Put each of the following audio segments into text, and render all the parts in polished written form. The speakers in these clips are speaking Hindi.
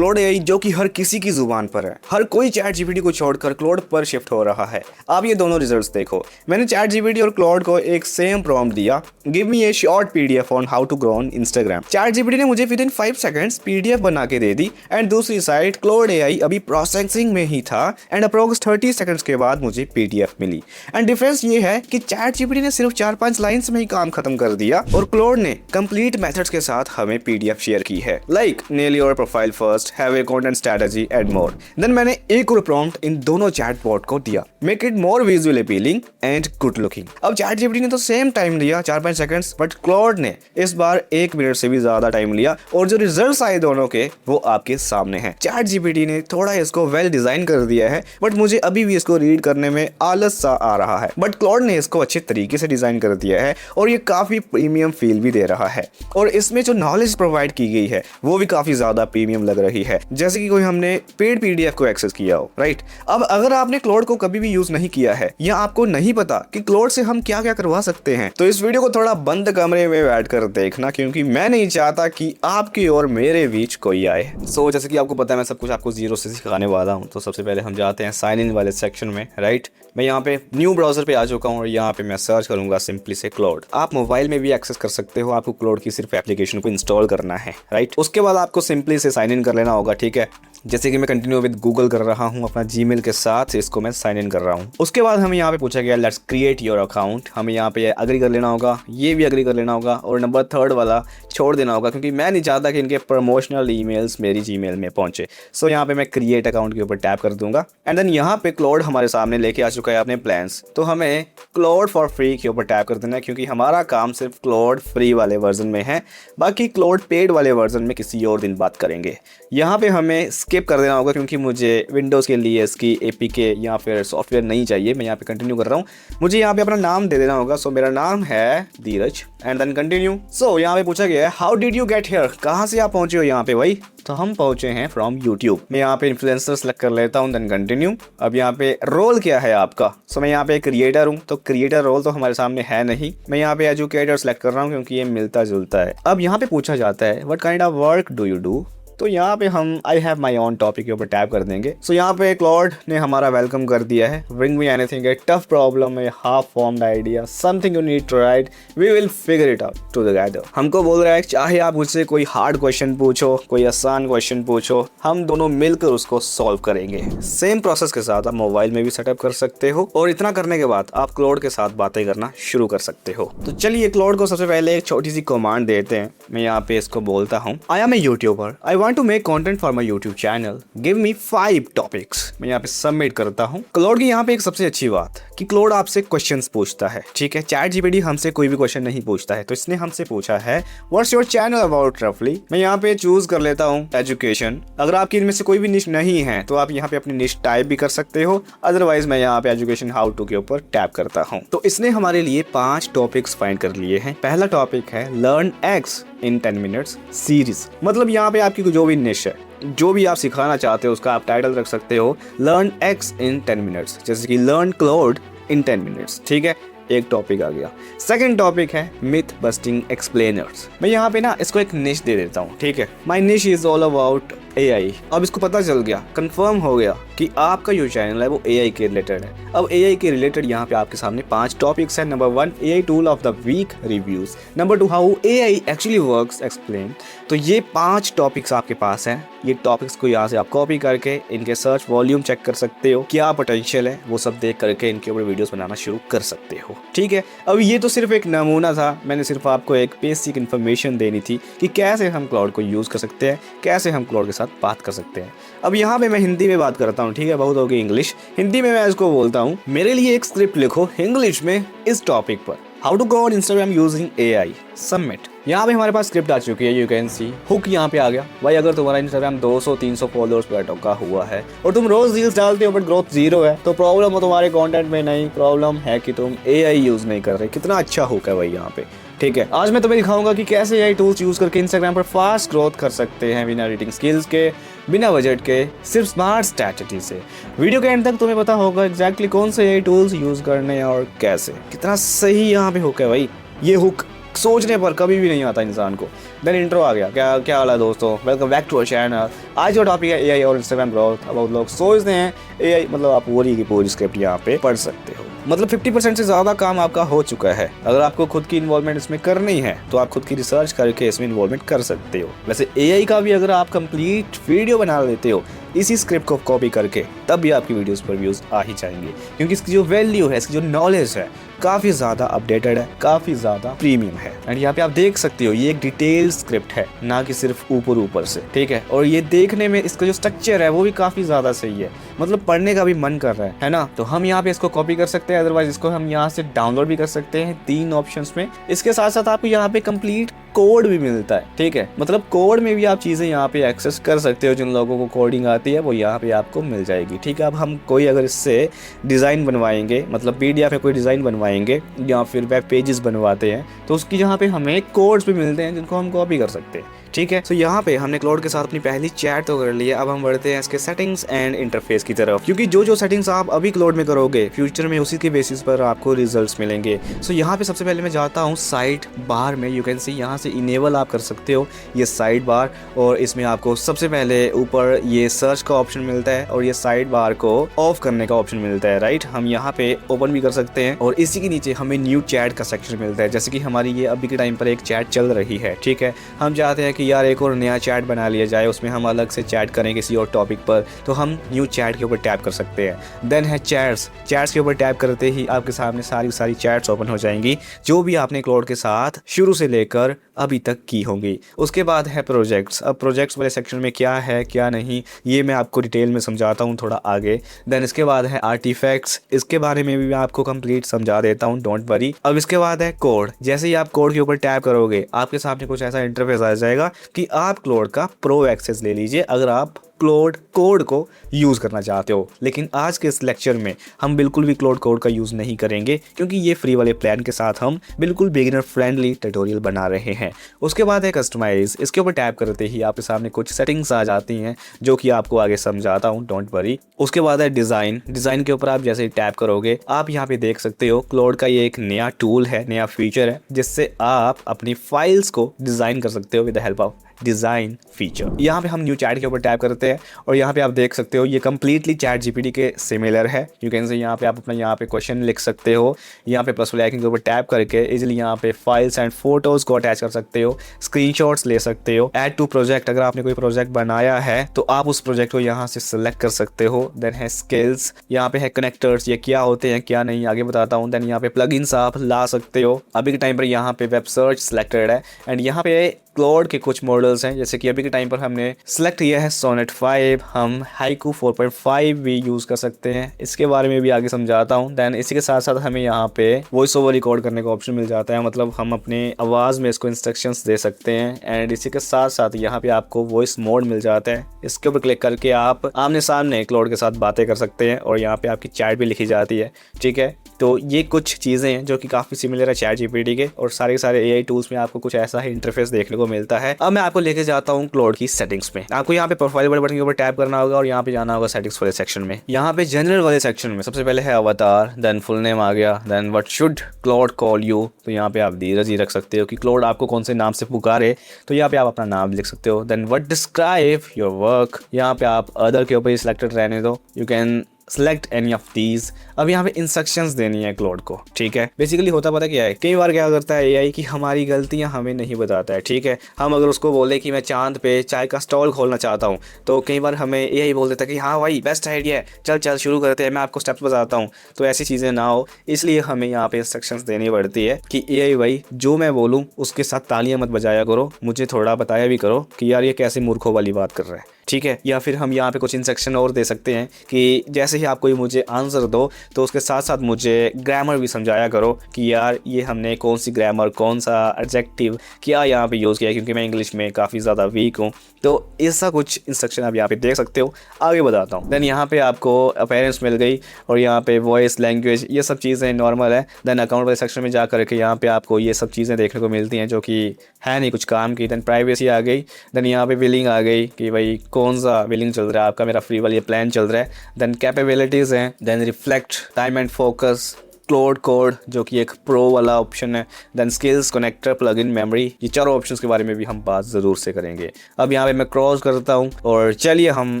क्लाउड एआई जो कि हर किसी की जुबान पर है, हर कोई चैट जीपीटी को छोड़कर क्लाउड पर शिफ्ट हो रहा है। आप ये दोनों रिजल्ट्स देखो। मैंने चैट जीपीटी और क्लाउड को एक सेम प्रॉम्प्ट दिया, give me a short PDF on how to grow on Instagram. ChatGPT ने मुझे विद इन 5 सेकंड्स पीडीएफ बना के दे दी एंड दूसरी साइड क्लाउड एआई अभी प्रोसेसिंग में ही था एंड अप्रोक्स 30 सेकंड्स के बाद मुझे पीडीएफ मिली। एंड डिफरेंस ये है कि चैट जीपीटी ने सिर्फ 4-5 लाइंस में ही काम खत्म कर दिया और क्लाउड ने कंप्लीट मेथड्स के साथ हमें पीडीएफ शेयर की है, like nail your profile first, have a content strategy and more. Then मैंने एक और प्रॉम्प्ट इन दोनों चैटबॉट को दिया, make it more visual appealing and good looking. अब चैट जीपीटी ने तो सेम टाइम लिया 4-5 सेकंड्स, बट क्लाउड ने इस बार 1 मिनट से भी ज्यादा टाइम लिया और जो रिजल्ट्स आए दोनों के वो आपके सामने हैं। चैट जीपीटी ने थोड़ा इसको वेल डिजाइन कर दिया है, बट मुझे अभी भी इसको रीड करने में आलस सा आ रहा है, बट क्लाउड ने इसको अच्छे तरीके से डिजाइन कर दिया है और ये काफी प्रीमियम फील भी दे रहा है और इसमें जो नॉलेज प्रोवाइड की गई है वो भी काफी ज्यादा प्रीमियम लग रही है, जैसे कि कोई हमने पेड पीडीएफ को एक्सेस किया हो, राइट। अब अगर आपने क्लाउड को कभी भी यूज नहीं किया है या आपको नहीं पता कि क्लाउड से हम क्या क्या करवा सकते हैं, तो इस वीडियो को थोड़ा बंद कमरे में बैठकर देखना, क्योंकि मैं नहीं चाहता कि आपकी और मेरे बीच कोई आए। सो जैसे कि आपको पता है मैं सब कुछ आपको जीरो से सिखाने वाला हूँ, तो सबसे पहले हम जाते हैं साइन इन वाले सेक्शन में, राइट। मैं यहाँ पे न्यू ब्राउजर पे आ चुका हूँ और यहाँ पे मैं सर्च करूंगा सिंपली से क्लाउड। आप मोबाइल में भी एक्सेस कर सकते हो, आपको क्लाउड की सिर्फ एप्लीकेशन को इंस्टॉल करना है, राइट। उसके बाद आपको सिंपली से साइन इन कर लेना होगा, ठीक है। जैसे कि मैं कंटिन्यू विद गूगल कर रहा हूँ अपना जीमेल के साथ, इसको मैं साइन इन कर रहा हूँ। उसके बाद हमें यहाँ पे पूछा गया लेट्स क्रिएट योर अकाउंट, हमें यहाँ पे अग्री कर लेना होगा, ये भी अग्री कर लेना होगा और नंबर 3 वाला छोड़ देना होगा, क्योंकि मैं नहीं चाहता कि इनके प्रमोशनल ईमेल्स मेरी जीमेल में पहुंचे। सो यहाँ पे मैं क्रिएट अकाउंट के ऊपर टैप कर दूंगा एंड देन यहाँ पे क्लाउड हमारे सामने लेके आ चुका है अपने प्लान्स, तो हमें क्लाउड फॉर फ्री के ऊपर टैप कर देना है, क्योंकि हमारा काम सिर्फ क्लाउड फ्री वाले वर्जन में है, बाकी क्लाउड पेड वाले वर्जन में किसी और दिन बात करेंगे। यहाँ पे हमें स्किप कर देना होगा, क्योंकि मुझे विंडोज़ के लिए इसकी एपीके या फिर सॉफ्टवेयर नहीं चाहिए। मैं यहाँ पे कंटिन्यू कर रहा हूँ, मुझे यहाँ पे अपना नाम दे देना होगा। सो मेरा नाम है धीरज एंड देन कंटिन्यू। सो यहाँ पे पूछा गया है how did you get here, कहाँ से आप पहुंचे हो यहाँ पे भाई, तो हम पहुंचे हैं फ्रॉम यूट्यूब। मैं यहाँ पे इन्फ्लुएंसर सेलेक्ट कर लेता हूँ, देन कंटिन्यू। अब यहाँ पे रोल क्या है आपका, सो मैं यहाँ पे क्रिएटर हूँ, तो क्रिएटर रोल तो हमारे सामने है नहीं। मैं यहाँ पे एजुकेटर सेलेक्ट कर रहा हूँ क्योंकि ये मिलता जुलता है। अब यहाँ पे पूछा जाता है what kind of work do you do, तो यहाँ पे हम I have my on topic के ऊपर टैप कर देंगे। सो यहाँ पे क्लाउड ने हमारा वेलकम कर दिया है, bring me anything, a tough problem, a half formed idea, something you need to write, we will figure it out together. हमको बोल रहा है चाहे आप मुझसे कोई हार्ड क्वेश्चन पूछो, कोई आसान क्वेश्चन पूछो, हम दोनों मिलकर उसको सॉल्व करेंगे। सेम प्रोसेस के साथ आप मोबाइल में भी सेटअप कर सकते हो और इतना करने के बाद आप क्लाउड के साथ बातें करना शुरू कर सकते हो। तो चलिए क्लाउड को सबसे पहले एक छोटी सी कमांड देते हैं। मैं यहाँ पे इसको बोलता हूँ I am a YouTuber, I want to make content for my YouTube channel, give me 5 topics. मैं यहाँ पे सबमिट करता हूँ। क्लाउड की यहाँ पे एक सबसे अच्छी बात कि क्लाउड आपसे क्वेश्चंस पूछता है, ठीक है। चैट जीपीटी हमसे कोई भी क्वेश्चन नहीं पूछता है, तो इसने हमसे पूछा है व्हाट्स योर चैनल अबाउट रफली। मैं यहाँ पे चूज कर लेता हूँ एजुकेशन। अगर आपकी इनमें से कोई भी निश नहीं है तो आप यहाँ पे अपनी निश टाइप भी कर सकते हो, अदरवाइज मैं यहाँ पे एजुकेशन हाउ टू के ऊपर टैप करता हूँ। तो इसने हमारे लिए 5 टॉपिक्स फाइंड कर लिए हैं। पहला टॉपिक है लर्न एक्स इन 10 मिनट्स सीरीज, मतलब यहाँ पे आपकी जो भी निश है, जो भी आप सिखाना चाहते हो उसका आप टाइटल रख सकते हो लर्न एक्स इन 10 मिनट्स, जैसे कि लर्न क्लाउड इन 10 मिनट्स, ठीक है। एक टॉपिक आ गया। सेकंड टॉपिक है मिथ बस्टिंग एक्सप्लेनर्स। मैं यहाँ पे ना इसको एक निश दे देता हूँ, ठीक है। माई निश इज ऑल अबाउट एआई। अब इसको पता चल गया, कंफर्म हो गया कि आपका जो चैनल है वो एआई के रिलेटेड है। अब एआई के रिलेटेड यहाँ पे आपके सामने 5 टॉपिक्स हैं। Number 1 AI tool of the week reviews, number 2 how AI actually works explain. तो ये 5 टॉपिक्स आपके पास हैं। ये टॉपिक्स को यहाँ से आप कॉपी करके इनके सर्च वॉल्यूम चेक कर सकते हो, क्या पोटेंशियल है वो सब देख करके इनके ऊपर वीडियोस बनाना शुरू कर सकते हो, ठीक है। अब ये तो सिर्फ एक नमूना था, मैंने सिर्फ आपको एक बेसिक इन्फॉर्मेशन देनी थी कि कैसे हम क्लाउड को यूज़ कर सकते हैं, कैसे हम क्लाउड के साथ बात कर सकते हैं। अब यहाँ पे मैं हिंदी में बात करता हूँ, ठीक है, बहुत हो गई इंग्लिश। हिंदी में मैं इसको बोलता हूँ मेरे लिए एक स्क्रिप्ट लिखो इंग्लिश में इस टॉपिक पर, how to grow on Instagram using AI, submit. यहाँ पे हमारे पास स्क्रिप्ट आ चुकी है, यू कैन सी। हुक यहाँ पे आ गया। भाई अगर तुम्हारा इंस्टाग्राम 200-300 फॉलोअर्स पर अटका हुआ है और तुम रोज रील्स डालते हो बट ग्रोथ 0 है, तो प्रॉब्लम हो तुम्हारे कंटेंट में नहीं, प्रॉब्लम है कि तुम एआई यूज नहीं कर रहे। कितना अच्छा हुक है भाई यहाँ पे, ठीक है। आज मैं तुम्हें दिखाऊंगा कि कैसे एआई टूल्स यूज करके इंस्टाग्राम पर फास्ट ग्रोथ कर सकते हैं बिना एडिटिंग स्किल्स के, बिना बजट के, सिर्फ स्मार्ट स्ट्रैटेजी से। वीडियो के एंड तक तुम्हें पता होगा एग्जैक्टली कौन से एआई टूल्स यूज करने और कैसे। कितना सही यहाँ पे हुक है भाई। ये हुक सोचने पर कभी भी नहीं आता इंसान को। देन इंट्रो आ गया। क्या क्या हाल है दोस्तों, welcome back to our channel. आज जो टॉपिक है एआई और इंस्टाग्राम ग्रोथ। अब लोग सोचते हैं एआई मतलब आप पूरी की पूरी स्क्रिप्ट यहाँ पे पढ़ सकते हो, मतलब 50% से ज़्यादा काम आपका हो चुका है। अगर आपको खुद की इन्वॉल्वमेंट इसमें करनी है तो आप खुद की रिसर्च करके इसमें इन्वॉल्वमेंट कर सकते हो। वैसे एआई का भी अगर आप कंप्लीट वीडियो बना लेते हो इसी स्क्रिप्ट को कॉपी करके, तब भी आपकी वीडियोस पर व्यूज़ आ ही जाएंगे, क्योंकि इसकी जो वैल्यू है, इसकी जो नॉलेज है काफ़ी ज़्यादा अपडेटेड है, काफ़ी ज़्यादा प्रीमियम है। एंड यहाँ पे आप देख सकते हो ये एक डिटेल स्क्रिप्ट है, ना कि सिर्फ ऊपर से, ठीक है। और ये देखने में इसका जो स्ट्रक्चर है वो भी काफ़ी ज़्यादा सही है, मतलब पढ़ने का भी मन कर रहा है ना। तो हम यहाँ पे इसको कॉपी कर सकते हैं, अदरवाइज इसको हम यहाँ से डाउनलोड भी कर सकते हैं 3 ऑप्शंस में। इसके साथ साथ आपको यहाँ पे कंप्लीट कोड भी मिलता है, ठीक है। मतलब कोड में भी आप चीज़ें यहाँ पे एक्सेस कर सकते हो। जिन लोगों को कोडिंग आती है वो यहाँ पे आपको मिल जाएगी, ठीक है। अब हम कोई अगर इससे डिज़ाइन बनवाएंगे, मतलब पीडीएफ में कोई डिज़ाइन बनवाएंगे या फिर वेब पेजेस बनवाते हैं, तो उसकी यहाँ पे हमें कोड्स भी मिलते हैं जिनको हम कॉपी कर सकते हैं, ठीक है। तो यहाँ पे हमने क्लाउड के साथ अपनी पहली चैट तो कर ली है। अब हम बढ़ते हैं इसके सेटिंग्स एंड इंटरफेस की तरफ, क्योंकि जो सेटिंग्स आप अभी क्लाउड में करोगे फ्यूचर में उसी के बेसिस पर आपको रिजल्ट्स मिलेंगे। सो यहाँ पे सबसे पहले मैं जाता हूँ साइड बार में। यू कैन सी यहाँ से इनेबल आप कर सकते हो ये साइड बार, और इसमें आपको सबसे पहले ऊपर ये सर्च का ऑप्शन मिलता है और ये साइड बार को ऑफ करने का ऑप्शन मिलता है, राइट। हम यहाँ पे ओपन भी कर सकते हैं और इसी के नीचे हमें न्यू चैट का सेक्शन मिलता है। जैसे कि हमारी ये अभी के टाइम पर एक चैट चल रही है, ठीक है। हम चाहते हैं कि यार एक और नया चैट बना लिया जाए, उसमें हम अलग से चैट करें किसी और टॉपिक पर, तो हम न्यू चैट के ऊपर टैप कर सकते हैं। देन है चैट्स के ऊपर टैप करते ही आपके सामने सारी चैट्स ओपन हो जाएंगी जो भी आपने क्लाउड के साथ शुरू से लेकर अभी तक की होंगी। उसके बाद है प्रोजेक्ट्स। अब प्रोजेक्ट्स वाले सेक्शन में क्या है क्या नहीं ये मैं आपको डिटेल में समझाता हूँ थोड़ा आगे। देन इसके बाद है आर्टिफैक्ट्स, इसके बारे में भी मैं आपको कंप्लीट समझा देता हूँ, डोंट वरी। अब इसके बाद है कोड। जैसे ही आप कोड के ऊपर टैप करोगे आपके सामने कुछ ऐसा इंटरफेस आ जाएगा कि आप क्लाउड का प्रो एक्सेस ले लीजिए अगर आप क्लाउड कोड को यूज़ करना चाहते हो। लेकिन आज के इस लेक्चर में हम बिल्कुल भी क्लाउड कोड का यूज़ नहीं करेंगे, क्योंकि ये फ्री वाले प्लान के साथ हम बिल्कुल बिगिनर फ्रेंडली ट्यूटोरियल बना रहे हैं। उसके बाद है कस्टमाइज। इसके ऊपर टैप करते ही आपके सामने कुछ सेटिंग्स आ जाती हैं जो कि आपको आगे समझाता हूँ, डोंट वरी। उसके बाद है डिज़ाइन के ऊपर आप जैसे ही टैप करोगे आप यहाँ पे देख सकते हो क्लाउड का ये एक नया टूल है, नया फीचर है, जिससे आप अपनी फाइल्स को डिज़ाइन कर सकते हो with the help of design feature. यहाँ पे हम न्यू चैट के ऊपर टैप करते हैं और यहाँ पे आप देख सकते हो ये कंप्लीटली चैट जीपीटी के सिमिलर है। यू कैन से यहाँ पे आप अपना यहाँ पे क्वेश्चन लिख सकते हो। यहाँ पे प्लस वाले आइकन के ऊपर टैप करके इजीली यहाँ पे फाइल्स एंड फोटोज़ को अटैच कर सकते हो, स्क्रीनशॉट्स ले सकते हो। ऐड टू प्रोजेक्ट, अगर आपने कोई प्रोजेक्ट बनाया है तो आप उस प्रोजेक्ट को यहाँ से सिलेक्ट कर सकते हो। देन है स्किल्स, यहाँ पे है कनेक्टर्स, ये क्या होते हैं क्या नहीं आगे बताता हूँ। देन यहाँ पे प्लगइन्स आप ला सकते हो। अभी के टाइम पर यहाँ पे वेब सर्च सिलेक्टेड है एंड यहाँ पे क्लाउड के कुछ मॉडल्स हैं, जैसे कि अभी के टाइम पर हमने सेलेक्ट किया है सोनेट 5, हम हाइकू 4.5 भी यूज़ कर सकते हैं। इसके बारे में भी आगे समझाता हूँ। देन इसी के साथ साथ हमें यहाँ पे वॉइस ओवर रिकॉर्ड करने का ऑप्शन मिल जाता है, मतलब हम अपने आवाज़ में इसको इंस्ट्रक्शंस दे सकते हैं। एंड इसी के साथ साथ यहाँ पे आपको वॉइस मोड मिल जाता है, इसके ऊपर क्लिक करके आप आमने सामने क्लाउड के साथ बातें कर सकते हैं और यहाँ पे आपकी चैट भी लिखी जाती है, ठीक है। तो ये कुछ चीज़ें हैं जो कि काफ़ी सिमिलर है चैट जीपीटी के, और सारे एआई टूल्स में आपको कुछ ऐसा ही इंटरफेस देखने को मिलता है। अब मैं आपको लेके जाता हूँ क्लाउड की सेटिंग्स में। आपको यहाँ पे प्रोफाइल वाले बटन के ऊपर टैप करना होगा और यहाँ पे जाना होगा सेटिंग्स वाले सेक्शन में। यहाँ पे जनरल वाले सेक्शन में सबसे पहले है अवतार, देन फुल नेम आ गया, then what should Claude call you. तो यहाँ पे आप धीरज ही रख सकते हो कि क्लाउड आपको कौन से नाम से पुकारे, तो यहाँ पे आप अपना नाम लिख सकते हो। Then what describe your work, यहाँ पे आप अदर के ऊपर ही सिलेक्टेड रहने दो, you can select any of these. अब यहाँ पे इंस्ट्रक्शंस देनी है क्लाउड को, ठीक है। बेसिकली होता पता क्या है, कई बार क्या करता है एआई कि हमारी गलतियाँ हमें नहीं बताता है, ठीक है। हम अगर उसको बोले कि मैं चांद पे चाय का स्टॉल खोलना चाहता हूँ, तो कई बार हमें एआई बोल देता है कि हाँ भाई बेस्ट आइडिया है, चल शुरू करते हैं, मैं आपको स्टेप्स बताता हूँ। तो ऐसी चीज़ें ना हो, इसलिए हमें यहाँ पे इंस्ट्रक्शंस देनी पड़ती है कि एआई भाई जो मैं बोलूँ उसके साथ तालियां मत बजाया करो, मुझे थोड़ा बताया भी करो कि यार ये कैसे मूर्खों वाली बात कर रहा है, ठीक है। या फिर हम यहाँ पे कुछ इंस्ट्रक्शन और दे सकते हैं कि जैसे ही आप कोई मुझे आंसर दो तो उसके साथ साथ मुझे ग्रामर भी समझाया करो कि यार ये हमने कौन सी ग्रामर, कौन सा एडजेक्टिव क्या यहाँ पे यूज़ किया, क्योंकि मैं इंग्लिश में काफ़ी ज़्यादा वीक हूँ। तो ऐसा कुछ इंस्ट्रक्शन आप यहाँ पे देख सकते हो। आगे बताता हूँ। देन यहाँ पे आपको अपीयरेंस मिल गई और यहाँ पे वॉइस, लैंग्वेज, ये सब चीज़ें नॉर्मल है। देन अकाउंट वाले सेक्शन में जा करके यहाँ पे आपको ये सब चीज़ें देखने को मिलती हैं जो कि है नहीं कुछ काम की। देन प्राइवेसी आ गई। देन यहाँ पे बिलिंग आ गई कि भाई कौन सा बिलिंग चल रहा है आपका, मेरा फ्री वाला ये प्लान चल रहा है। देन कैपेबिलिटीज़ हैं। Then reflect, time and focus, Claude code जो कि एक प्रो वाला ऑप्शन है, then skills, connector, plugin, memory, ये चारों ऑप्शंस के बारे में भी हम बात ज़रूर से करेंगे। अब यहाँ पे मैं क्रॉस करता हूँ और चलिए हम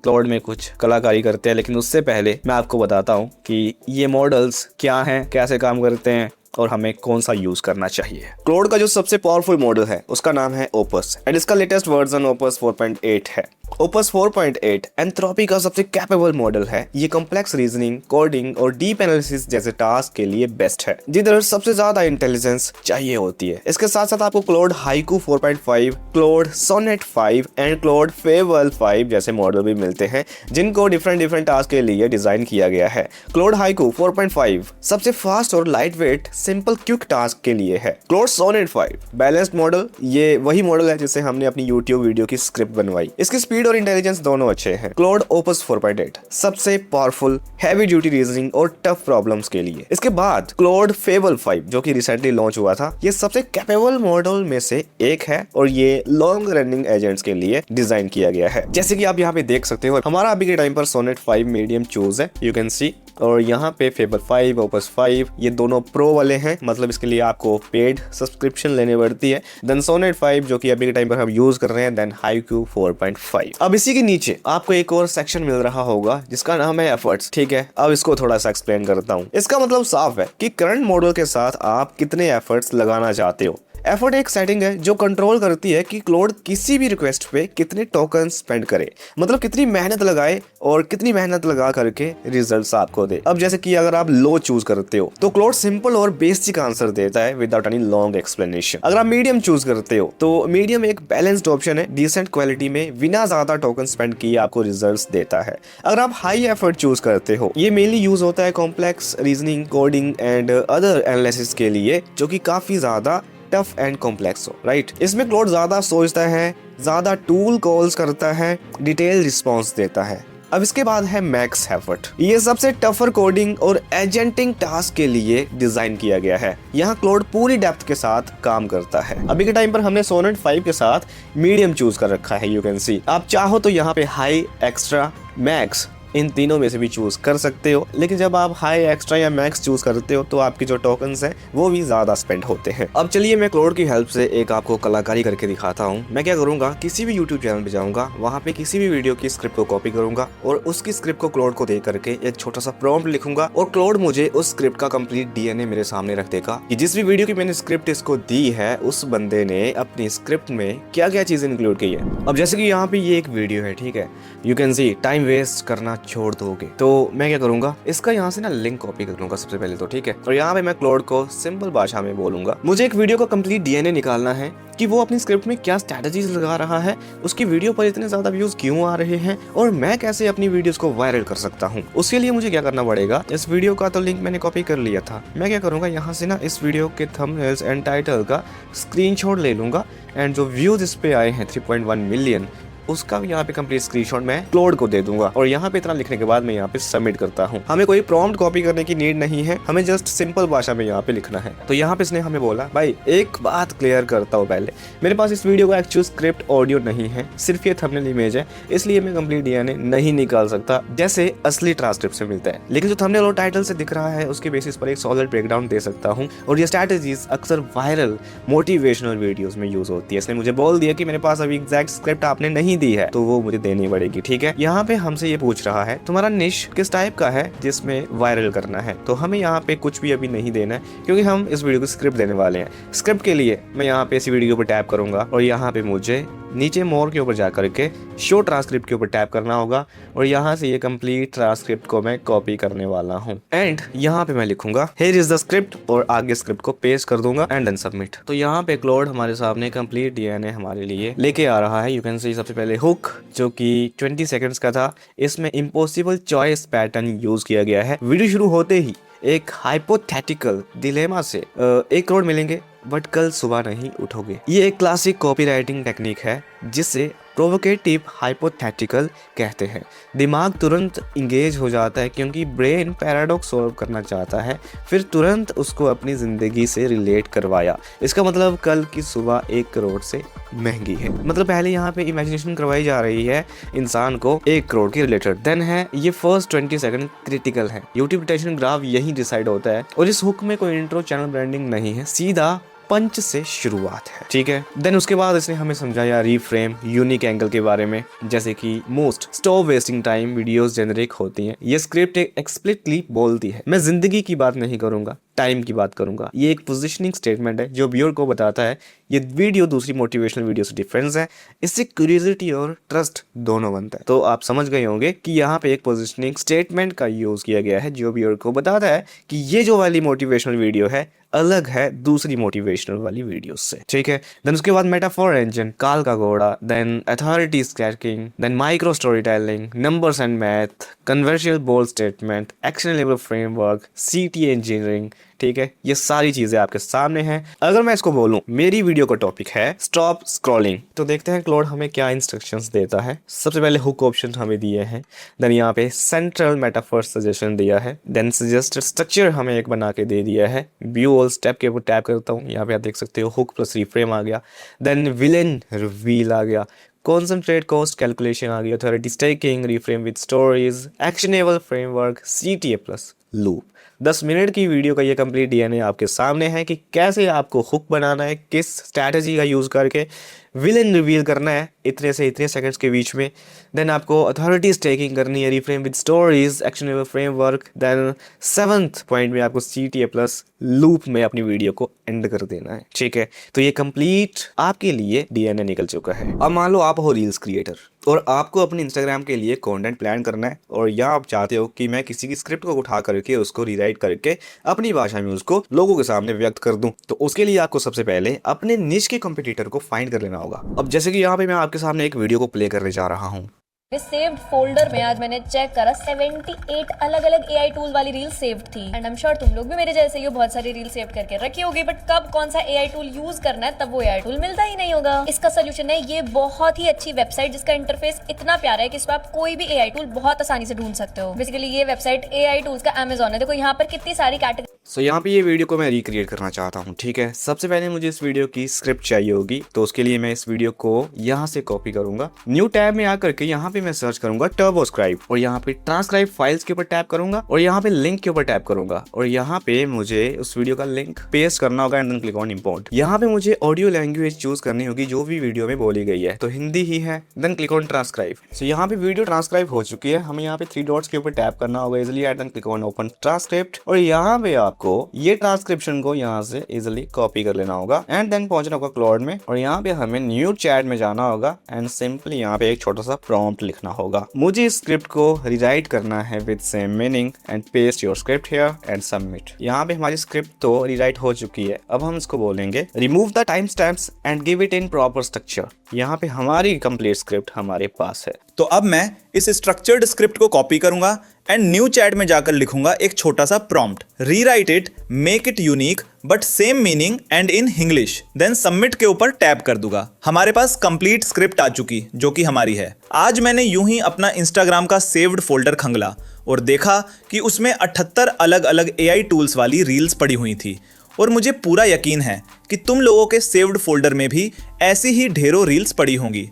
क्लोड में कुछ कलाकारी करते हैं। लेकिन उससे पहले मैं आपको बताता हूँ कि ये मॉडल्स क्या हैं, कैसे काम करते हैं और हमें कौन सा यूज करना चाहिए। क्लोड का जो सबसे पावरफुल मॉडल है उसका नाम है ओपस एंड इसका लेटेस्ट वर्जन ओपस 4.8 है। ओपस 4.8 एंथ्रोपी का सबसे कैपेबल मॉडल है। ये कॉम्प्लेक्स रीजनिंग, कोडिंग और डीप एनालिसिस जैसे टास्क के लिए बेस्ट है, जिधर सबसे ज्यादा इंटेलिजेंस चाहिए होती है। इसके साथ साथ आपको Claude Haiku 4.5, Claude Sonnet 5 and Claude Fable 5 जैसे मॉडल भी मिलते हैं, जिनको डिफरेंट टास्क के लिए डिजाइन किया गया है। क्लोड हाइकू 4.5 सबसे फास्ट और light weight simple quick task के लिए है। क्लोड सोनेट 5 बैलेंस्ड मॉडल, ये वही मॉडल है जिससे हमने अपनी यूट्यूब वीडियो की स्क्रिप्ट बनवाई। इसकी स्पीड और इंटेलिजेंस दोनों अच्छे हैं। क्लोड ओपस 4.8 सबसे पावरफुल हैवी ड्यूटी रीजनिंग और टफ प्रॉब्लम्स के लिए। इसके बाद क्लोड फेबल 5 जो कि रिसेंटली लॉन्च हुआ था, ये सबसे कैपेबल मॉडल में से एक है और ये लॉन्ग रनिंग एजेंट्स के लिए डिजाइन किया गया है। जैसे कि आप यहाँ पे देख सकते हो, हमारा अभी के टाइम पर सोनेट 5 मीडियम चूज है, यू कैन सी, और यहाँ पे फेबल 5, ओपस 5 ये दोनों प्रो वाले हैं, मतलब इसके लिए आपको पेड सब्सक्रिप्शन लेने पड़ती है। देन सोनेट 5 जो कि अभी के टाइम पर हम यूज कर रहे हैं, देन हाइकू 4.5। अब इसी के नीचे आपको एक और सेक्शन मिल रहा होगा जिसका नाम है एफर्ट्स। ठीक है, अब इसको थोड़ा सा एक्सप्लेन करता हूँ। इसका मतलब साफ है कि करंट मॉडल के साथ आप कितने एफर्ट्स लगाना चाहते हो। एफर्ट एक सेटिंग है जो कंट्रोल करती है कि क्लोड किसी भी रिक्वेस्ट पे कितने टोकन स्पेंड करे, मतलब कितनी मेहनत लगाए और कितनी मेहनत लगा करके रिजल्ट्स आपको दे। अब जैसे कि अगर आप लो चूज करते हो तो क्लोड सिंपल और बेसिक आंसर देता है विदाउट एनी लॉन्ग एक्सप्लेनेशन। अगर आप मीडियम चूज करते हो तो मीडियम एक बैलेंस्ड ऑप्शन है, डिसेंट क्वालिटी में बिना ज्यादा टोकन स्पेंड किए आपको रिजल्ट्स देता है। अगर आप हाई एफर्ट चूज करते हो, ये मेनली यूज होता है complex reasoning, coding and other analysis के लिए, जो कि काफी ज्यादा टफ एंड कॉम्प्लेक्स हो, राइट। इसमें क्लोड ज्यादा सोचता है, ज्यादा टूल कॉल्स करता है, डिटेल रिस्पॉन्स देता है। अब इसके बाद है मैक्स एफर्ट। ये सबसे टफर कोडिंग और एजेंटिंग टास्क के लिए डिजाइन किया गया है। यहाँ क्लोड पूरी डेप्थ के साथ काम करता है। अभी के टाइम पर हमने सोनेट 5 के साथ मीडियम चूज कर रखा है, यू कैन सी। आप चाहो तो यहाँ पे हाई, एक्स्ट्रा, मैक्स इन तीनों में से भी चूज कर सकते हो, लेकिन जब आप हाई, एक्स्ट्रा या मैक्स चूज करते हो तो आपकी जो टोकन्स हैं वो भी ज्यादा स्पेंड होते हैं। अब चलिए मैं क्लोड की हेल्प से एक आपको कलाकारी करके दिखाता हूँ। मैं क्या करूंगा, किसी भी यूट्यूब चैनल पे जाऊंगा, वहाँ पे किसी भी वीडियो की स्क्रिप्ट को कॉपी करूंगा और उसकी स्क्रिप्ट को क्लोड को दे करके एक छोटा सा प्रॉम्प्ट लिखूंगा और क्लोड मुझे उस स्क्रिप्ट का कंप्लीट डीएनए मेरे सामने रख देगा कि जिस भी वीडियो की मैंने स्क्रिप्ट इसको दी है उस बंदे ने अपनी स्क्रिप्ट में क्या क्या चीजें इंक्लूड की है। अब जैसे कि यहाँ पे ये एक वीडियो है, ठीक है, you can see, time waste करना छोड़ दोगे। तो मैं क्या करूंगा, इसका यहाँ से ना लिंक कॉपी कर लूंगा सबसे पहले तो, ठीक है, और यहाँ पे मैं क्लोड को सिंपल भाषा में बोलूंगा मुझे एक वीडियो का कंप्लीट डीएनए निकालना है कि वो अपनी स्क्रिप्ट में क्या स्ट्रैटेजीज लगा रहा है, उसकी वीडियो पर इतने ज्यादा व्यूज क्यों आ रहे हैं और मैं कैसे अपनी वीडियोस को वायरल कर सकता हूँ। उसके लिए मुझे क्या करना पड़ेगा, इस वीडियो का तो लिंक मैंने कॉपी कर लिया था, मैं क्या करूंगा, यहाँ से ना इस वीडियो के थंबनेल्स एंड टाइटल का स्क्रीनशॉट ले लूंगा एंड जो व्यूज इस पे आए हैं 3.1 मिलियन, उसका भी यहाँ पे कंप्लीट स्क्रीनशॉट मैं क्लोड को दे दूंगा और यहाँ पे इतना लिखने के बाद मैं यहाँ पे सबमिट करता हूँ। हमें कोई प्रॉम्प्ट कॉपी करने की नीड नहीं है, हमें जस्ट सिंपल भाषा में यहाँ पे लिखना है। तो यहाँ पे इसने हमें बोला, भाई एक बात क्लियर करता हूँ पहले, मेरे पास इस वीडियो का एक्चुअल स्क्रिप्ट ऑडियो नहीं है, सिर्फ ये थंबनेल इमेज है, इसलिए मैं कंप्लीट डीएनए नहीं निकाल सकता जैसे असली ट्रांसक्रिप्ट से मिलता है, लेकिन जो थंबनेल और टाइटल से दिख रहा है उसके बेसिस पर एक सॉलिड ब्रेकडाउन दे सकता हूँ और ये स्ट्रैटेजीज अक्सर वायरल मोटिवेशनल वीडियोस में यूज होती है। इसने मुझे बोल दिया कि मेरे पास अभी एग्जैक्ट स्क्रिप्ट आपने नहीं दी है तो वो मुझे देनी पड़ेगी, ठीक है। यहाँ पे हमसे ये पूछ रहा है तुम्हारा निश किस टाइप का है जिसमें वायरल करना है, तो हमें यहाँ पे कुछ भी अभी नहीं देना है क्योंकि हम इस वीडियो को स्क्रिप्ट देने वाले हैं। स्क्रिप्ट के लिए मैं यहाँ पे इसी वीडियो पर टैप करूंगा और यहाँ पे मुझे नीचे मोर के ऊपर जा करके शो ट्रांसक्रिप्ट के ऊपर टैप करना होगा और यहाँ से ये कंप्लीट ट्रांसक्रिप्ट को मैं कॉपी करने वाला हूँ एंड यहाँ पे मैं लिखूंगा हियर इज द स्क्रिप्ट और आगे स्क्रिप्ट को पेस्ट कर दूंगा एंड देन सबमिट। तो यहाँ पे क्लोड हमारे सामने कंप्लीट डीएनए हमारे लिए लेके आ रहा है। यू कैन सी सबसे पहले हुक जो कि 20 सेकंड्स का था, इसमें इम्पॉसिबल चॉइस पैटर्न यूज किया गया है। वीडियो शुरू होते ही एक हाइपोथेटिकल डिलेमा से 1 करोड़ मिलेंगे बट कल सुबह नहीं उठोगे। ये एक क्लासिक कॉपीराइटिंग टेक्निक है जिससे प्रोवोकेटिव हाइपोथेटिकल कहते हैं। दिमाग तुरंत इंगेज हो जाता है क्योंकि ब्रेन पैराडॉक्स सॉल्व करना चाहता है, फिर तुरंत उसको अपनी ज़िंदगी से रिलेट करवाया। इसका मतलब कल की सुबह 1 करोड़ से महंगी है। मतलब पहले यहाँ पे इमेजिनेशन करवाई जा रही है इंसान को 1 करोड़ के रिलेटेड। देन है ये फर्स्ट 20 सेकंड क्रिटिकल है। यूट्यूब रिटेंशन ग्राफ यही डिसाइड होता है और इस हुक में कोई इंट्रो चैनल ब्रांडिंग नहीं है, सीधा पंच से शुरुआत है, ठीक है। देन उसके बाद इसने हमें समझाया रीफ्रेम, यूनिक एंगल के बारे में, जैसे कि most stop wasting time videos generate होती हैं। ये स्क्रिप्ट एक्सप्लिसिटली बोलती है मैं जिंदगी की बात नहीं करूंगा, टाइम की बात करूंगा। ये एक पोजिशनिंग स्टेटमेंट है जो व्यूअर को बताता है ये वीडियो दूसरी मोटिवेशनल वीडियो से डिफरेंस है। इससे क्यूरियोसिटी और ट्रस्ट दोनों बनता है। तो आप समझ गए होंगे कि यहाँ पे एक पोजिशनिंग स्टेटमेंट का यूज किया गया है जो व्यूअर को बताता है कि ये जो वाली मोटिवेशनल वीडियो है अलग है दूसरी मोटिवेशनल वाली वीडियोस से, ठीक है। देन उसके बाद मेटाफोर इंजन, काल का घोड़ा, then authority scratching, then micro storytelling, numbers and math, conversational bold statement, actionable framework, सीटी इंजीनियरिंग, ठीक है। ये सारी चीजें आपके सामने हैं। अगर मैं इसको बोलूं मेरी वीडियो का टॉपिक है स्टॉप स्क्रॉलिंग, तो देखते हैं क्लॉड हमें क्या इंस्ट्रक्शंस देता है। सबसे पहले हुक ऑप्शन हमें दिए हैं, देन यहाँ पे सेंट्रल मेटाफोर सजेशन दिया है, देन सजेस्टेड स्ट्रक्चर हमें एक बना के दे दिया है। व्यू ऑल स्टेप के ऊपर टैप करता हूँ, यहाँ पे आप देख सकते हो हुक प्लस रिफ्रेम आ गया, देन विलेन रिवील आ गया, कॉन्सेंट्रेट कॉस्ट कैलकुलेशन आ गई, authority staking, reframe with stories, actionable framework, CTA plus loop. 10 minute की वीडियो का ये कंप्लीट DNA आपके सामने है कि कैसे आपको हुक बनाना है, किस स्ट्रैटेजी का यूज़ करके विलेन रिवील करना है इतने से इतने सेकंड्स के बीच में। देन आपको अथॉरिटी स्टेकिंग करनी है, reframe with stories, actionable framework, then 7th point में आपको CTA प्लस लूप में अपनी वीडियो को एंड कर देना है, ठीक है। तो ये कंप्लीट आपके लिए DNA निकल चुका है। अब मान लो आप हो रील्स क्रिएटर और आपको अपने इंस्टाग्राम के लिए कंटेंट प्लान करना है और या आप चाहते हो कि मैं किसी की स्क्रिप्ट को उठा करके उसको रीराइट करके अपनी भाषा में उसको लोगों के सामने व्यक्त कर दूं। तो उसके लिए आपको सबसे पहले अपने निश के कंपटीटर को फाइंड कर लेना होगा। अब जैसे कि यहाँ पे मैं आपके सामने एक वीडियो को प्ले करने जा रहा हूँ। सेव्ड फोल्डर में आज मैंने चेक करा 78 अलग अलग AI टूल वाली रील सेव्ड थी। एंड आई एम श्योर तुम लोग भी मेरे जैसे ही बहुत सारी रील सेव करके रखी होगी, बट कब कौन सा AI टूल यूज करना है तब वो AI टूल मिलता ही नहीं होगा। इसका सोल्यूशन है ये बहुत ही अच्छी वेबसाइट जिसका इंटरफेस इतना प्यारा है कि इस पर आप कोई भी AI टूल बहुत आसानी से ढूंढ सकते हो। बेसिकली ये वेबसाइट AI टूल्स का Amazon है। देखो यहाँ पर कितनी सारी कैटेगरी। सो यहाँ पे ये वीडियो को मैं रिक्रिएट करना चाहता हूँ, ठीक है। सबसे पहले मुझे इस वीडियो की स्क्रिप्ट चाहिए होगी, तो उसके लिए मैं इस वीडियो को यहाँ से कॉपी करूंगा। न्यू टैब में आकर के यहाँ पे मैं सर्च करूंगा टर्बोस्क्राइब और यहाँ पे ट्रांसक्राइब फाइल्स के ऊपर टैप करूंगा और यहाँ पे लिंक के ऊपर टैप करूंगा और यहाँ पे मुझे उस वीडियो का लिंक पेस्ट करना होगा and then click on import. यहाँ पे मुझे ऑडियो लैंग्वेज चूज करनी होगी जो भी वीडियो में बोली गई है, तो हिंदी ही है। Then click on transcribe. So यहाँ पे वीडियो ट्रांसक्राइब हो चुकी है, हमें यहाँ पे 3 डॉट्स के ऊपर टैप करना होगा easily and then click on open transcript और यहाँ पे आपको ये ट्रांसक्रिप्शन को यहाँ से इजिली कॉपी कर लेना होगा एंड देन पहुंचना होगा क्लॉड में और यहाँ पे हमें न्यू चैट में जाना होगा एंड सिंपली यहाँ पे एक छोटा सा प्रॉम्प्ट लिखना होगा। मुझे इस स्क्रिप्ट को रिराइट करना है with same meaning and paste your script here and submit. यहाँ पे हमारी स्क्रिप्ट तो रिराइट हो चुकी है। अब हम इसको बोलेंगे remove the time stamps and give it in proper structure. यहाँ पे हमारी कंप्लीट स्क्रिप्ट हमारे पास है। तो अब मैं इस स्ट्रक्चर्ड स्क्रिप्ट को कॉपी करूंगा एंड न्यू चैट में जाकर लिखूंगा एक छोटा सा prompt, rewrite it, make it unique but same meaning and in English, then submit के ऊपर टैप कर दूंगा। हमारे पास कंप्लीट स्क्रिप्ट आ चुकी जो कि हमारी है। आज मैंने यूं ही अपना इंस्टाग्राम का सेव्ड फोल्डर खंगला और देखा कि उसमें 78 अलग अलग AI टूल्स वाली रील्स पड़ी हुई थी और मुझे पूरा यकीन है कि तुम लोगों के सेव्ड फोल्डर में भी ऐसी ही ढेरों रील्स पड़ी होंगी।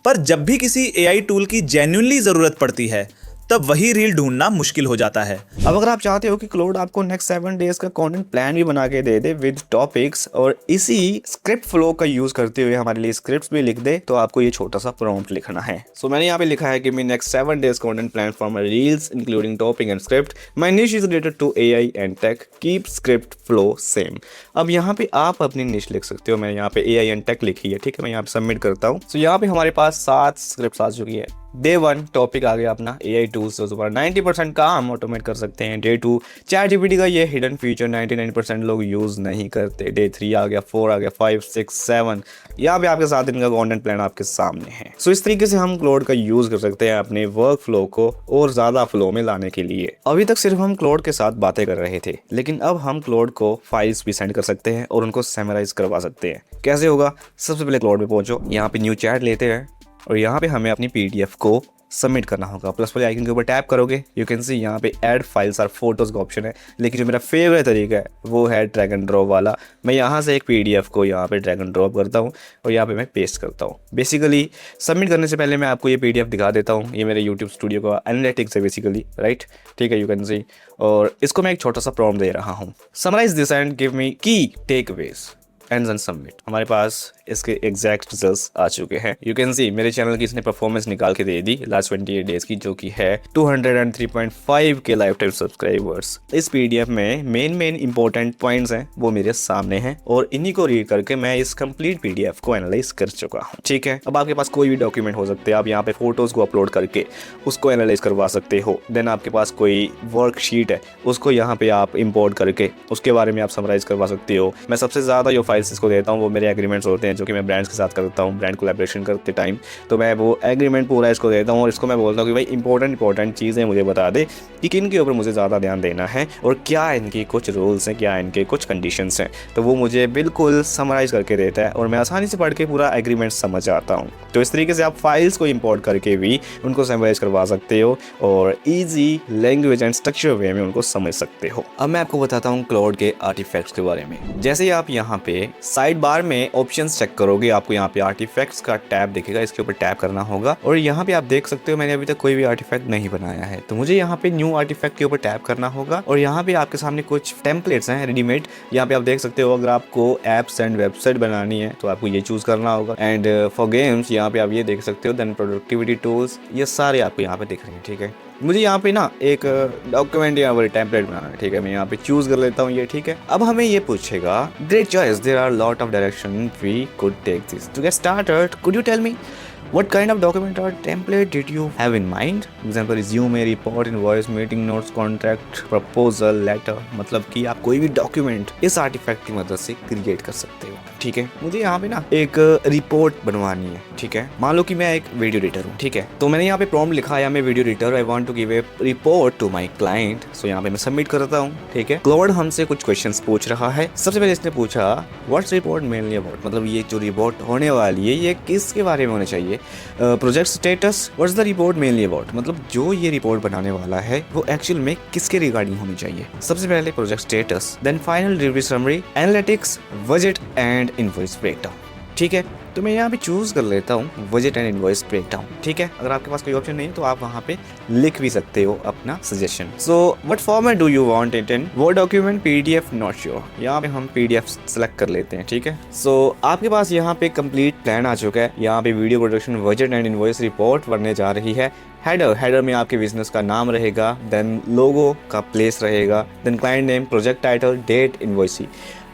पर जब भी किसी AI टूल की जेन्युइनली ज़रूरत पड़ती है तब वही रील ढूंढना मुश्किल हो जाता है। अब अगर आप चाहते हो कि क्लॉड आपको नेक्स्ट 7 डेज का कंटेंट प्लान भी बना के दे दे विद टॉपिक्स और इसी स्क्रिप्ट फ्लो का यूज करते हुए हमारे लिए स्क्रिप्ट्स भी लिख दे, तो आपको ये छोटा सा प्रॉम्प्ट लिखना है। सो मैंने यहाँ पे लिखा है कि मैं next 7 days content plan for my reels including topic and script, my niche is related to AI and tech, keep script flow same. अब यहाँ पे आप अपनी निश लिख सकते हो। मैंने यहाँ पे AI एंड टेक लिखी है, ठीक है। मैं यहाँ पे सबमिट करता हूँ। सो यहाँ पे हमारे पास 7 स्क्रिप्ट आ चुकी है। डे 1 टॉपिक आ गया अपना AI टूल्स, तो 90% काम ऑटोमेट कर सकते हैं। डे 2 ChatGPT का ये हिडन फीचर 99% लोग यूज़ नहीं करते। डे 3 आ गया, 4 आ गया, 5, 6, 7, यहाँ पे आपके 7 दिन का कंटेंट प्लान आपके सामने है। सो इस तरीके से हम क्लॉड का यूज़ कर सकते हैं अपने वर्क फ्लो को और ज़्यादा फ्लो में लाने के लिए। अभी तक सिर्फ हम क्लॉड के साथ बातें कर रहे थे, लेकिन अब हम क्लॉड को फाइल्स भी सेंड कर सकते हैं और उनको समराइज करवा सकते हैं। कैसे होगा? सबसे पहले क्लॉड में पहुंचो, यहाँ पे न्यू चैट लेते हैं और यहाँ पे हमें अपनी PDF को सबमिट करना होगा। प्लस वाले आइकन के ऊपर टैप करोगे, यू कैन सी यहाँ पे ऐड फाइल्स और फोटोज़ का ऑप्शन है। लेकिन जो मेरा फेवरेट तरीका है वो है ड्रैग एंड ड्रॉप वाला। मैं यहाँ से एक PDF को यहाँ पे ड्रैग एंड ड्रॉप करता हूँ और यहाँ पे मैं पेस्ट करता हूँ। बेसिकली सबमिट करने से पहले मैं आपको ये PDF दिखा देता हूँ। ये मेरे यूट्यूब स्टूडियो का एनालिटिक्स है बेसिकली, राइट, ठीक है, यू कैन सी। और इसको मैं एक छोटा सा प्रॉम्प्ट दे रहा हूँ, summarise this and give me key takeaways and then submit. हमारे पास इसके एग्जैक्ट रिजल्ट्स आ चुके हैं। यू कैन सी मेरे चैनल की इसने परफॉर्मेंस निकाल के दे दी लास्ट 28 डेज की, जो कि है 203.5 के लाइफ टाइम सब्सक्राइबर्स। इस PDF में मेन इंपॉर्टेंट पॉइंट्स हैं वो मेरे सामने हैं और इन्हीं को रीड करके मैं इस कंप्लीट PDF को एनालाइज कर चुका हूँ, ठीक है। अब आपके पास कोई भी डॉक्यूमेंट हो सकते हैं, आप यहाँ पे फोटोज़ को अपलोड करके उसको एनालाइज करवा सकते हो। देन आपके पास कोई वर्कशीट है, उसको यहाँ पे आप इंपोर्ट करके उसके बारे में आप समराइज करवा सकते हो। मैं सबसे ज़्यादा जो फाइल्स इसको देता हूँ वो मेरे एग्रीमेंट्स होते हैं, जो कि मैं ब्रांड्स के साथ करता हूँ, ब्रांड कोलैबोरेशन करते टाइम। तो मैं वो एग्रीमेंट पूरा इसको देता हूँ और इसको मैं बोलता हूँ कि भाई इंपॉर्टेंट चीज़ें मुझे बता दे कि किन के ऊपर मुझे ज़्यादा ध्यान देना है और क्या इनकी कुछ रूल्स हैं, क्या इनके कुछ कंडीशंस हैं। तो वो मुझे बिल्कुल समराइज करके देता है और मैं आसानी से पढ़ के पूरा एग्रीमेंट समझ आता हूँ। तो इस तरीके से आप फाइल्स को इंपोर्ट करके भी उनको समराइज करवा सकते हो और ईजी लैंग्वेज एंड स्ट्रक्चर वे में उनको समझ सकते हो। अब मैं आपको बताता हूँ क्लाउड के आर्टिफैक्ट्स के बारे में। जैसे आप यहाँ पे साइड बार में ऑप्शंस चेक करोगे, आपको यहाँ पे आर्टिफैक्ट्स का टैब दिखेगा, इसके ऊपर टैप करना होगा और यहाँ पे आप देख सकते हो मैंने अभी तक कोई भी आर्टिफैक्ट नहीं बनाया है। तो मुझे यहाँ पे न्यू आर्टिफैक्ट के ऊपर टैप करना होगा और यहाँ पे आपके सामने कुछ टेम्पलेट्स हैं रेडीमेड। यहाँ पे आप देख सकते हो अगर आपको एप्स एंड वेबसाइट बनानी है तो आपको ये चूज करना होगा। एंड फॉर गेम्स यहाँ पे आप ये देख सकते हो, देन प्रोडक्टिविटी टूल्स, ये सारे आपको यहाँ पे दिख रहे हैं, ठीक है। मुझे यहाँ पे ना एक डॉक्यूमेंट या टेम्पलेट बनाना है, ठीक है। मैं यहाँ पे चूज कर लेता हूँ ये, ठीक है। अब हमें ये पूछेगा great choice, there are lot of direction we could take this to get started, could you tell me what kind of document or template did you have in mind? Example resume, report, invoice, meeting notes, contract, proposal, letter। मतलब कि आप कोई भी डॉक्यूमेंट इस आर्टिफैक्ट की मदद से क्रिएट कर सकते हो, ठीक है। मुझे यहाँ पे ना एक रिपोर्ट बनवानी है, ठीक है। मान लो कि मैं एक वीडियो एडिटर हूँ, ठीक है। तो मैंने यहाँ पे प्रॉम्प्ट लिखा है, मैं video editor, I want to give a report to my client. So यहाँ पे मैं सबमिट करता हूँ, ठीक है। क्लाउड हमसे कुछ क्वेश्चंस पूछ रहा है। सबसे पहले इसने पूछा व्हाट्स रिपोर्ट मेनली अबाउट, मतलब ये जो रिपोर्ट होने वाली है ये किसके बारे में होना चाहिए। Project status, what's the report mainly about, मतलब जो ये रिपोर्ट बनाने वाला है वो एक्चुअल में किसके रिगार्डिंग होनी चाहिए। सबसे पहले project status, then final delivery summary, analytics, budget and invoice breakdown, ठीक है। तो मैं यहाँ पे चूज कर लेता हूँ बजट एंड इनवॉइस ब्रेकडाउन, ठीक है। अगर आपके पास कोई ऑप्शन नहीं है तो आप वहाँ पे लिख भी सकते हो अपना suggestion. So what format do you want it in, वो डॉक्यूमेंट PDF, नॉट श्योर। यहाँ पे हम PDF सेलेक्ट कर लेते हैं, ठीक है। सो आपके पास यहाँ पे कंप्लीट प्लान आ चुका है। यहाँ पे video production budget and invoice report बनने जा रही है। हेडर में आपके बिजनेस का नाम रहेगा, देन लोगो का प्लेस रहेगा, then client name, project title, date, invoice.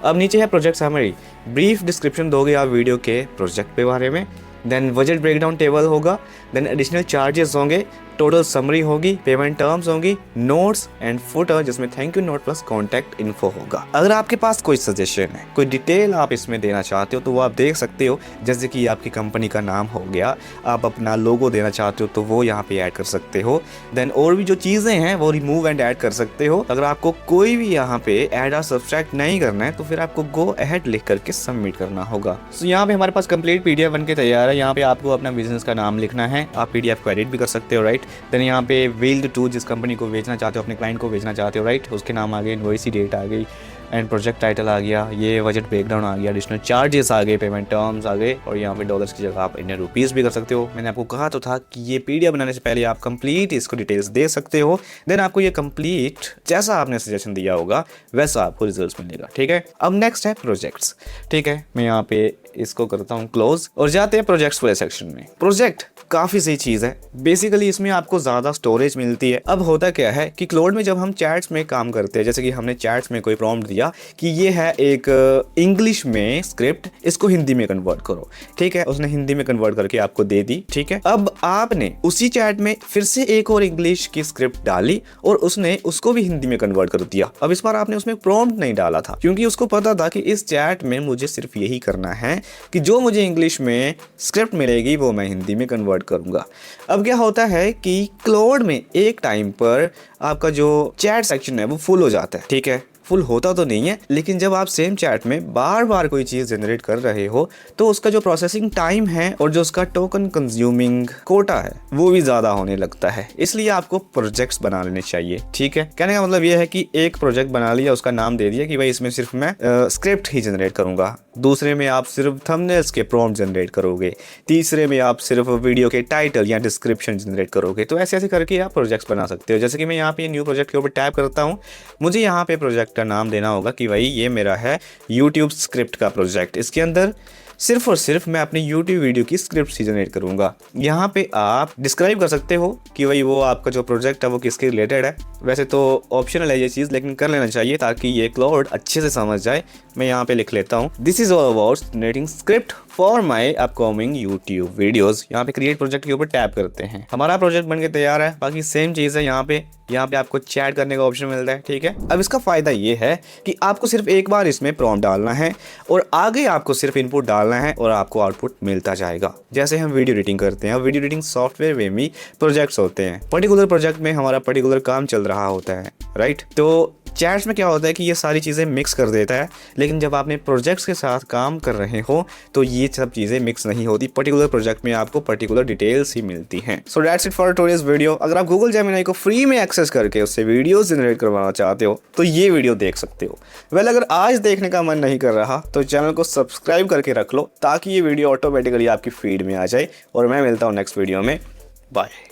अब नीचे है प्रोजेक्ट समरी, ब्रीफ डिस्क्रिप्शन दोगे आप वीडियो के प्रोजेक्ट के बारे में, देन बजट ब्रेकडाउन टेबल होगा, देन एडिशनल चार्जेस होंगे, टोटल समरी होगी, पेमेंट टर्म्स होंगी, नोट्स एंड फुटर जिसमें thank you note plus contact info होगा। अगर आपके पास कोई सजेशन है, कोई डिटेल आप इसमें देना चाहते हो तो वो आप देख सकते हो। जैसे कि आपकी कंपनी का नाम हो गया, आप अपना लोगो देना चाहते हो तो वो यहाँ पे ऐड कर सकते हो। देन और भी जो चीज़ें हैं वो रिमूव एंड ऐड कर सकते हो। अगर आपको कोई भी यहाँ पे ऐड और सब्सट्रैक्ट नहीं करना है तो फिर आपको गो अहेड लिख करके सबमिट करना होगा। सो यहाँ पे हमारे पास कंप्लीट PDF बन के तैयार है। यहाँ पे आपको अपना बिजनेस का नाम लिखना है, आप PDF को एडिट भी कर सकते हो, राइट। देन यहाँ पे वेल्ड टू, जिस कंपनी को बेचना चाहते हो, अपने क्लाइंट को बेचना चाहते हो, राइट, उसके नाम आ गए, इनवॉइस डेट आ गई एंड प्रोजेक्ट टाइटल आ गया, ये बजट ब्रेकडाउन आ गया, एडिशनल चार्जेस आ गए, पेमेंट टर्म्स आ गए और यहाँ पे डॉलर्स की जगह आप इंडियन रुपीस भी कर सकते हो। मैंने आपको कहा तो था कि ये PDF बनाने से पहले आप कंप्लीट इसको डिटेल्स दे सकते हो। देन आपको ये कंप्लीट जैसा आपने सजेशन दिया होगा वैसा आपको रिजल्ट मिलेगा, ठीक है। अब नेक्स्ट है प्रोजेक्ट्स, ठीक है। मैं यहाँ पे इसको करता हूँ क्लोज और जाते हैं प्रोजेक्ट्स वाले सेक्शन में। प्रोजेक्ट काफ़ी सही चीज़ है, बेसिकली इसमें आपको ज़्यादा स्टोरेज मिलती है। अब होता क्या है कि क्लाउड में जब हम चैट्स में काम करते हैं, जैसे कि हमने चैट्स में कोई प्रॉम्प्ट दिया कि ये है एक इंग्लिश में स्क्रिप्ट, इसको हिंदी में कन्वर्ट करो, ठीक है। उसने हिंदी में कन्वर्ट करके आपको दे दी, ठीक है। अब आपने उसी चैट में फिर से एक और इंग्लिश की स्क्रिप्ट डाली और उसने उसको भी हिंदी में कन्वर्ट कर दिया। अब इस बार आपने उसमें प्रॉम्प्ट नहीं डाला था क्योंकि उसको पता था कि इस चैट में मुझे सिर्फ यही करना है कि जो मुझे इंग्लिश में स्क्रिप्ट मिलेगी वो मैं हिंदी में कन्वर्ट करूंगा। अब क्या होता है कि क्लाउड में एक टाइम पर आपका जो चैट सेक्शन है वो फुल हो जाता है, ठीक है। हेल्पफुल होता तो नहीं है, लेकिन जब आप सेम चैट में बार बार कोई चीज़ जनरेट कर रहे हो तो उसका जो प्रोसेसिंग टाइम है और जो उसका टोकन कंज्यूमिंग कोटा है वो भी ज़्यादा होने लगता है। इसलिए आपको प्रोजेक्ट्स बना लेने चाहिए। ठीक है, कहने का मतलब ये है कि एक प्रोजेक्ट बना लिया, उसका नाम दे दिया कि भाई इसमें सिर्फ मैं स्क्रिप्ट ही जनरेट करूँगा, दूसरे में आप सिर्फ थंबनेल्स के प्रॉम्प्ट जनरेट करोगे, तीसरे में आप सिर्फ वीडियो के टाइटल या डिस्क्रिप्शन जनरेट करोगे। तो ऐसे ऐसे करके आप प्रोजेक्ट्स बना सकते हो। जैसे कि मैं यहाँ पे न्यू प्रोजेक्ट के ऊपर टैप करता हूँ, मुझे यहाँ पे प्रोजेक्ट का नाम देना होगा कि भाई ये मेरा है यूट्यूब स्क्रिप्ट का प्रोजेक्ट। इसके अंदर सिर्फ और सिर्फ मैं अपनी यूट्यूब वीडियो की स्क्रिप्ट ही जनरेट करूँगा। यहाँ पे आप डिस्क्राइब कर सकते हो कि भाई वो आपका जो प्रोजेक्ट है वो किसके रिलेटेड है। वैसे तो ऑप्शनल है ये चीज़, लेकिन कर लेना चाहिए ताकि ये क्लाउड अच्छे से समझ जाए। मैं यहाँ पे लिख लेता हूँ, this is all about generating script for my upcoming YouTube videos. यहाँ पे क्रिएट प्रोजेक्ट के ऊपर टैप करते हैं, हमारा प्रोजेक्ट बन के तैयार है। बाकी सेम चीज़ है, यहाँ पे आपको चैट करने का ऑप्शन मिलता है। ठीक है, अब इसका फ़ायदा ये है कि आपको सिर्फ एक बार इसमें प्रॉम्प्ट डालना है और आगे आपको सिर्फ इनपुट डालना है और आपको आउटपुट मिलता जाएगा। जैसे हम वीडियो एडिटिंग करते हैं, वीडियो एडिटिंग सॉफ्टवेयर में भी प्रोजेक्ट्स होते हैं। पर्टिकुलर प्रोजेक्ट में हमारा पर्टिकुलर काम चल रहा होता है, राइट। तो चैट्स में क्या होता है कि ये सारी चीज़ें मिक्स कर देता है, लेकिन जब आपने प्रोजेक्ट्स के साथ काम कर रहे हो तो ये सब चीज़ें मिक्स नहीं होती। पर्टिकुलर प्रोजेक्ट में आपको पर्टिकुलर डिटेल्स ही मिलती हैं। So that's it for today's video. अगर आप गूगल जेमिनी को फ्री में एक्सेस करके उससे वीडियोस जनरेट करवाना चाहते हो तो ये वीडियो देख सकते हो। अगर आज देखने का मन नहीं कर रहा तो चैनल को सब्सक्राइब करके रख लो ताकि ये वीडियो ऑटोमेटिकली आपकी फीड में आ जाए। और मैं मिलता हूँ नेक्स्ट वीडियो में। बाय।